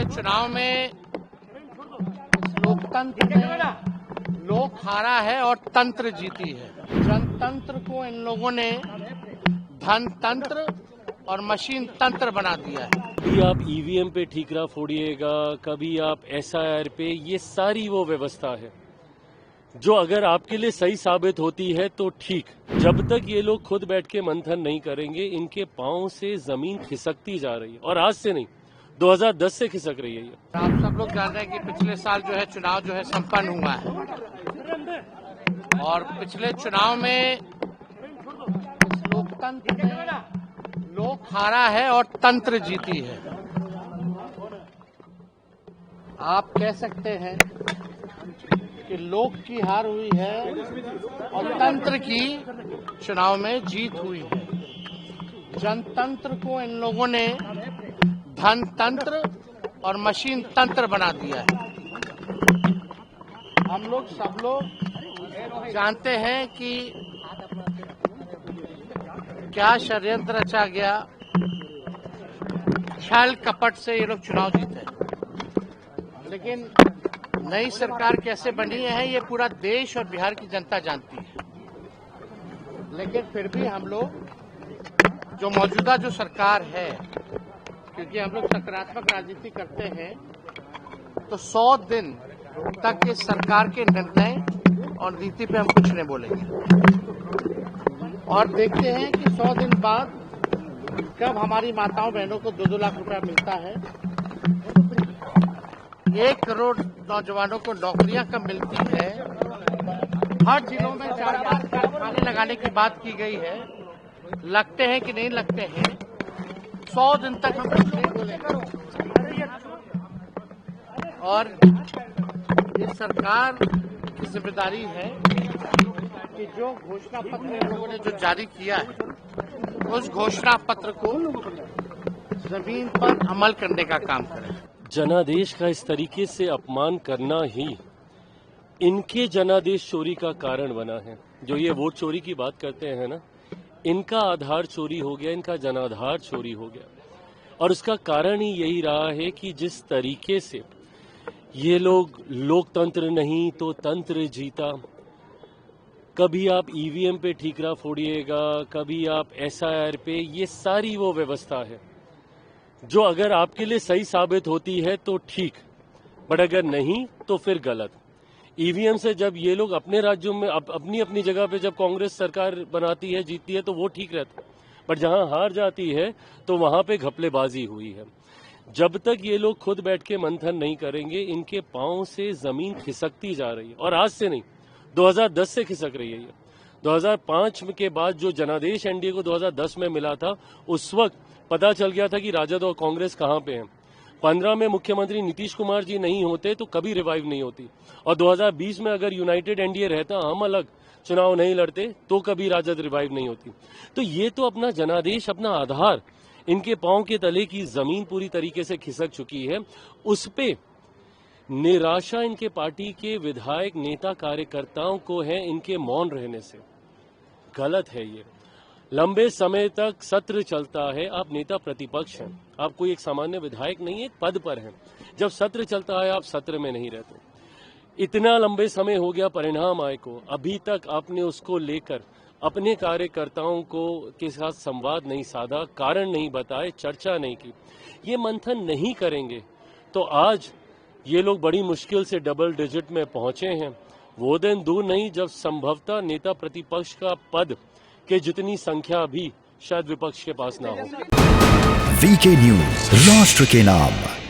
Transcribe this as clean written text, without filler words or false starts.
पिछले चुनाव में इस लोकतंत्र में लोक हारा है और तंत्र जीती है। जनतंत्र को इन लोगों ने धनतंत्र और मशीन तंत्र बना दिया है। कभी आप ईवीएम पे ठीकरा फोड़िएगा, कभी आप एसआईआर पे, ये सारी वो व्यवस्था है जो अगर आपके लिए सही साबित होती है तो ठीक। जब तक ये लोग खुद बैठ के मंथन नहीं करेंगे, इनके पांव से जमीन खिसकती जा रही है और आज से नहीं, 2010 से खिसक रही है ये। आप सब लोग जान रहे हैं कि पिछले साल जो है चुनाव जो है संपन्न हुआ है और पिछले चुनाव में इस लोकतंत्र में लोक हारा है और तंत्र जीती है। आप कह सकते हैं कि लोक की हार हुई है और तंत्र की चुनाव में जीत हुई है। जनतंत्र को इन लोगों ने धनतंत्र और मशीन तंत्र बना दिया है। हम लोग सब लोग जानते हैं कि क्या षड्यंत्र रचा गया, छल कपट से ये लोग चुनाव जीते। लेकिन नई सरकार कैसे बनी है ये पूरा देश और बिहार की जनता जानती है। लेकिन फिर भी हम लोग जो मौजूदा जो सरकार है, क्योंकि हम लोग सकारात्मक राजनीति करते हैं, तो 100 दिन तक इस सरकार के निर्णय और नीति पे हम कुछ नहीं बोलेंगे और देखते हैं कि 100 दिन बाद कब हमारी माताओं बहनों को 2-2 लाख रुपया मिलता है, 1 करोड़ नौजवानों को नौकरियां कब मिलती है, हर जिलों में 4-5 कारखाने लगाने की बात की गई है। लगते हैं कि नहीं लगते हैं, 100 दिन तक हम कुछ नहीं बोलेंगे। और ये सरकार की जिम्मेदारी है कि जो घोषणा पत्र इन लोगों ने जो जारी किया है, उस घोषणा पत्र को जमीन पर अमल करने का काम करें। जनादेश का इस तरीके से अपमान करना ही इनके जनादेश चोरी का कारण बना है। जो ये वोट चोरी की बात करते हैं ना, इनका आधार चोरी हो गया, इनका जनाधार चोरी हो गया। और उसका कारण ही यही रहा है कि जिस तरीके से ये लोग लोकतंत्र नहीं तो तंत्र जीता, कभी आप ईवीएम पे ठीकरा फोड़िएगा, कभी आप एसआईआर पे, ये सारी वो व्यवस्था है जो अगर आपके लिए सही साबित होती है तो ठीक, बट अगर नहीं तो फिर गलत। ईवीएम से जब ये लोग अपने राज्यों में अपनी अपनी जगह पे जब कांग्रेस सरकार बनाती है, जीतती है, तो वो ठीक रहता है, बट जहां हार जाती है तो वहां पे घपलेबाजी हुई है। जब तक ये लोग खुद बैठ के मंथन नहीं करेंगे, इनके पांव से जमीन खिसकती जा रही है और आज से नहीं, 2010 से खिसक रही है ये। 2005 के बाद जो जनादेश एनडीए को 2010 में मिला था, उस वक्त पता चल गया था कि राजद और कांग्रेस कहां पे हैं। 15 में मुख्यमंत्री नीतीश कुमार जी नहीं होते तो कभी रिवाइव नहीं होती, और 2020 में अगर यूनाइटेड एनडीए रहता, हम अलग चुनाव नहीं लड़ते, तो कभी राजद रिवाइव नहीं होती। तो ये तो अपना जनादेश, अपना आधार, इनके पांव के तले की जमीन पूरी तरीके से खिसक चुकी है। उस पे निराशा इनके पार्टी के विधायक, नेता, कार्यकर्ताओं को है इनके मौन रहने से। गलत है ये। लंबे समय तक सत्र चलता है, आप नेता प्रतिपक्ष हैं, आप कोई एक सामान्य विधायक नहीं है, एक पद पर हैं। जब सत्र चलता है आप सत्र में नहीं रहते। इतना लंबे समय हो गया परिणाम आए को, अभी तक आपने उसको लेकर अपने कार्यकर्ताओं को के साथ संवाद नहीं साधा, कारण नहीं बताए, चर्चा नहीं की। ये मंथन नहीं करेंगे तो आज ये लोग बड़ी मुश्किल से डबल डिजिट में पहुंचे हैं। वो दिन दूर नहीं जब संभवतः नेता प्रतिपक्ष का पद के जितनी संख्या भी शायद विपक्ष के पास ना हो। वीके न्यूज, राष्ट्र के नाम।